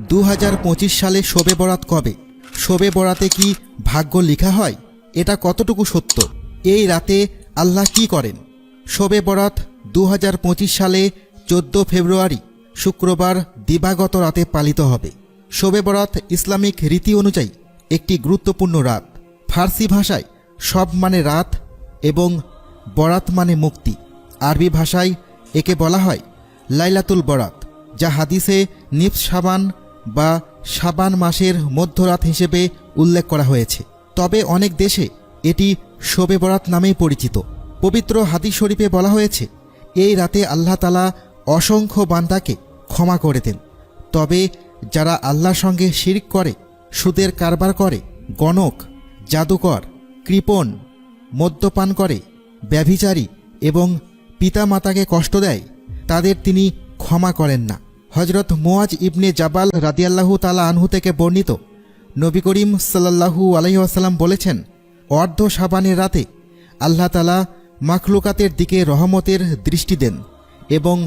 2025 সালে শবে বরাত কবে? শবে বরাতে কি ভাগ্য লেখা হয়? এটা কতটুকু সত্য? এই রাতে আল্লাহ কি করেন? শবে বরাত 2025 সালে 14 ফেব্রুয়ারি শুক্রবার দিবাগত রাতে পালিত হবে। শবে বরাত ইসলামিক রীতি অনুযায়ী একটি গুরুত্বপূর্ণ রাত। ফার্সি ভাষায় শব মানে রাত এবং বরাত মানে মুক্তি। আরবি ভাষায় একে বলা হয় লাইলাতুল বরাত, যা হাদিসে নিফস শাবান বা শাবান মাসের মধ্যরাত হিসেবে উল্লেখ করা হয়েছে। তবে অনেক দেশে এটি শবে বরাত নামেই পরিচিত। পবিত্র হাদিস শরীফে বলা হয়েছে, এই রাতে আল্লাহ তাআলা অসংখ্য বান্দাকে ক্ষমা করে দেন। তবে যারা আল্লাহর সঙ্গে শিরক করে, সুদের কারবার করে, গণক, জাদুকর, কৃপণ, মদ্যপান করে, ব্যভিচারী এবং পিতামাতাকে কষ্ট দেয়, তাদের তিনি ক্ষমা করেন না। হজরত মুয়াজ ইবনে জাবাল রাদিয়াল্লাহু তাআলা আনহু থেকে বর্ণিত, নবী করিম সাল্লাল্লাহু আলাইহি ওয়াসাল্লাম বলেছেন, অর্ধ শাবানের রাতে আল্লাহ তাআলা মাখলুকাতের দিকে রহমতের দৃষ্টি দেন এবং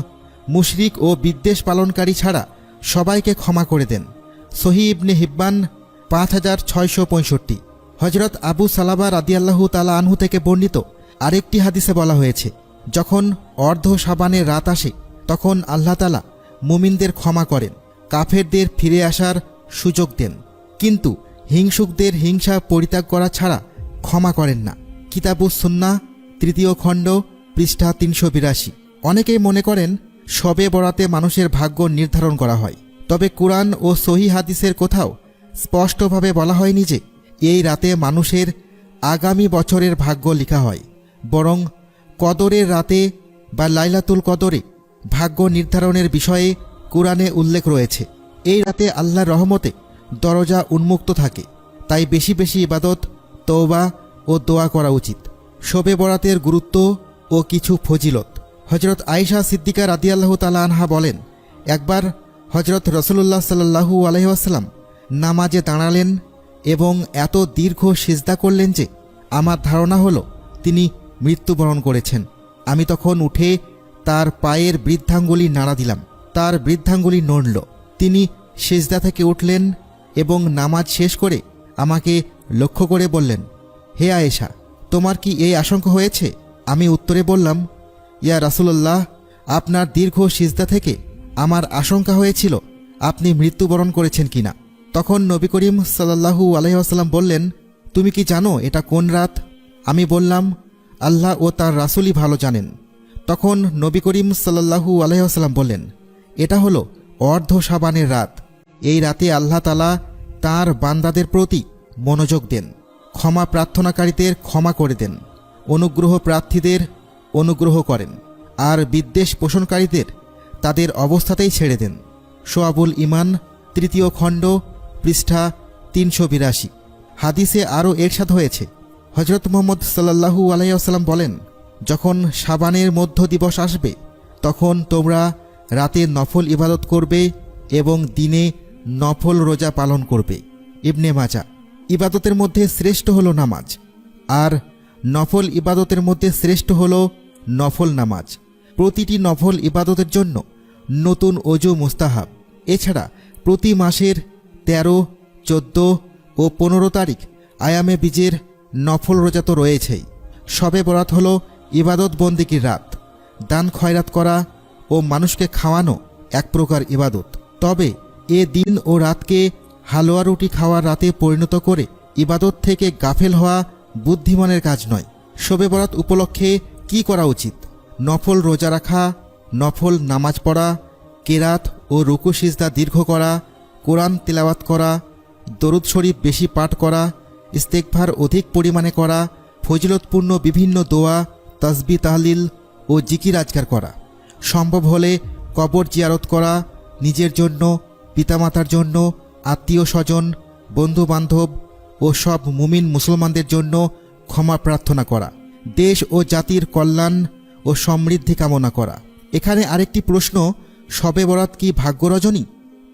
মুশরিক ও বিদ্বেষ পালনকারী ছাড়া সবাইকে ক্ষমা করে দেন। সহিহ ইবনে হিব্বান 5665। হজরত আবু সালাবা রাদিয়াল্লাহু তাআলা আনহু থেকে বর্ণিত আরেকটি হাদিসে বলা হয়েছে, যখন অর্ধ শাবানের রাত আসে তখন আল্লাহ তাআলা মুমিনদের ক্ষমা করেন, কাফেরদের ফিরে আসার সুযোগ দেন, কিন্তু হিংসুকদের হিংসা পরিত্যাগ করা ছাড়া ক্ষমা করেন না। কিতাবুস সুন্নাহ 3য় খণ্ড পৃষ্ঠা 382। অনেকেই মনে করেন শবে বরাতে মানুষের ভাগ্য নির্ধারণ করা হয়। তবে কুরআন ও সহিহ হাদিসের কোথাও স্পষ্টভাবে বলা হয়নি যে এই রাতে মানুষের আগামী বছরের ভাগ্য লেখা হয়। বরং কদরের রাতে বা লাইলাতুল কদরে ভাগ্য নির্ধারণের বিষয়ে কুরআনে উল্লেখ রয়েছে। এই রাতে আল্লাহর রহমতে দরজা উন্মুক্ত থাকে, তাই বেশি বেশি ইবাদত, তওবা ও দোয়া করা উচিত। শবে বরাতের গুরুত্ব ও কিছু ফজিলত। হজরত আয়েশা সিদ্দিকা রাদিয়াল্লাহু তাআলা আনহা বলেন, একবার হজরত রাসূলুল্লাহ সাল্লাল্লাহু আলাইহি ওয়াসাল্লাম নামাজে দাঁড়ালেন এবং এত দীর্ঘ সিজদা করলেন যে আমার ধারণা হলো তিনি মৃত্যুবরণ করেছেন। আমি তখন উঠে তার পায়ের বৃদ্ধাঙ্গুলি নাড়া দিলাম। তার বৃদ্ধাঙ্গুলি নড়ল। তিনি সিজদা থেকে উঠলেন এবং নামাজ শেষ করে আমাকে লক্ষ্য করে বললেন, হে আয়েশা, তোমার কি এই আশঙ্কা হয়েছে? আমি উত্তরে বললাম, ইয়া রাসূলুল্লাহ, আপনার দীর্ঘ সিজদা থেকে আমার আশঙ্কা হয়েছিল আপনি মৃত্যুবরণ করেছেন কিনা। তখন নবী করিম সাল্লাল্লাহু আলাইহি ওয়াসাল্লাম বললেন, তুমি কি জানো এটা কোন রাত? আমি বললাম, আল্লাহ ও তার রাসূলই ভালো জানেন। তখন নবী করিম সাল্লাল্লাহু আলাইহি ওয়াসাল্লাম বললেন, এটা হলো অর্ধ শাবানের রাত। এই রাতে আল্লাহ তাআলা তাঁর বান্দাদের প্রতি মনোযোগ দেন, ক্ষমা প্রার্থনাকারীদের ক্ষমা করে দেন, অনুগ্রহ প্রার্থীদের অনুগ্রহ করেন, আর বিদ্বেষ পোষণকারীদের তাদের অবস্থাতেই ছেড়ে দেন। শোয়াবুল ইমান 3য় খণ্ড পৃষ্ঠা 382। হাদিসে আরও এরশাদ হয়েছে, হজরত মুহাম্মদ সাল্লাল্লাহু আলাইহি ওয়াসাল্লাম বলেন, যখন শাবানের মধ্য দিবস আসবে তখন তোমরা রাতে নফল ইবাদত করবে এবং দিনে নফল রোজা পালন করবে। ইবনে মাজাহ। ইবাদতের মধ্যে শ্রেষ্ঠ হলো নামাজ, আর নফল ইবাদতের মধ্যে শ্রেষ্ঠ হলো নফল নামাজ। প্রতিটি নফল ইবাদতের জন্য নতুন অজু মুস্তাহাব। এছাড়া প্রতি মাসের 13, 14 ও 15 তারিখ আয়ামে বীজের নফল রোজা তো রয়েছেই। শবে বরাত হলো ইবাদত বন্দেগীর রাত। দান খয়রাত করা ও মানুষকে খাওয়ানো এক প্রকার ইবাদত। তবে এ দিন ও রাতকে হালুয়া রুটি খাওয়ার রাতে পরিণত করে ইবাদত থেকে গাফেল হওয়া বুদ্ধিমানের কাজ নয়। শবে বরাত উপলক্ষে কি করা উচিত? নফল রোজা রাখা, নফল নামাজ পড়া, কেরাত ও রুকু সিজদা দীর্ঘ করা, কোরআন তিলাওয়াত করা, দরুদ শরীফ বেশি পাঠ করা, ইস্তেগফার অধিক পরিমাণে করা, ফজিলতপূর্ণ বিভিন্ন দোয়া, তাসবিহ তাহলিল ও জিকির আজকার করা। সম্ভব হলে কবর জিয়ারত করা, নিজের জন্য, পিতামাতার জন্য, আত্মীয় স্বজন, বন্ধু বান্ধব ও সব মুমিন মুসলমানদের জন্য ক্ষমা প্রার্থনা করা, দেশ ও জাতির কল্যাণ ও সমৃদ্ধি কামনা করা। এখানে আরেকটি প্রশ্ন, শবে বরাত কি ভাগ্য রজনী?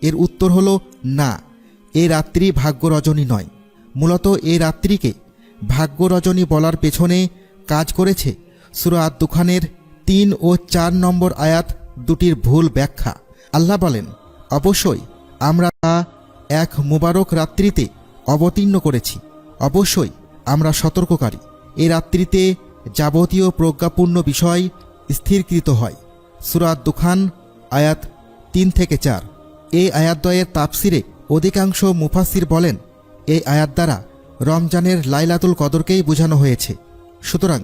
এর উত্তর হলো না, এ রাত্রি ভাগ্য রজনী নয়। মূলত এই রাত্রিকে ভাগ্য রজনী বলার পেছনে কাজ করেছে সূরা আদ-দুখানের 3 ও 4 নম্বর আয়াত দুটির ভুল ব্যাখ্যা। আল্লাহ বলেন, অবশ্যই আমরা তা এক মুবারক রাত্রিতে অবতীর্ণ করেছি। অবশ্যই আমরা সতর্ককারী। এই রাত্রিতে যাবতীয় প্রজ্ঞাপূর্ণ বিষয় স্থিরকৃত হয়। সূরা দুখান আয়াত 3 থেকে 4। এই আয়াতদ্বয়ের তাফসিরে অধিকাংশ মুফাসসির বলেন, এই আয়াত দ্বারা রমজানের লাইলাতুল কদরকেই বোঝানো হয়েছে। সুতরাং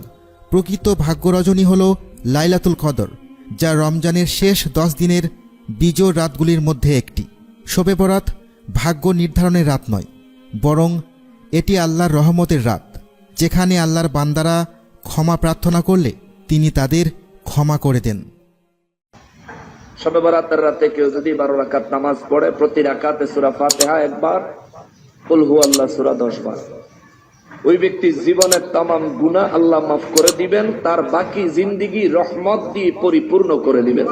প্রকৃত ভাগ্যরজনী হল লাইলাতুল কদর, যা রমজানের শেষ 10 দিনের বিজোড় রাতগুলির মধ্যে একটি। শবে বরাত ভাগ্য নির্ধারণের রাত নয়, বরং এটি আল্লাহর রহমতের রাত, যেখানে আল্লাহর বান্দারা ক্ষমা প্রার্থনা করলে তিনি তাদের ক্ষমা করে দেন। শবে বরাতের রাতে কেউ যদি 12 রাকাত নামাজ পড়ে, প্রতি রাকাতে সূরা ফাতিহা একবার, কুল হুয়াল্লাহ সূরা 10 বার, ওই ব্যক্তির জীবনের তামাম গুনাহ আল্লাহ মাফ করে দিবেন, তার বাকি জিন্দেগি রহমত দিয়ে পরিপূর্ণ করে দিবেন।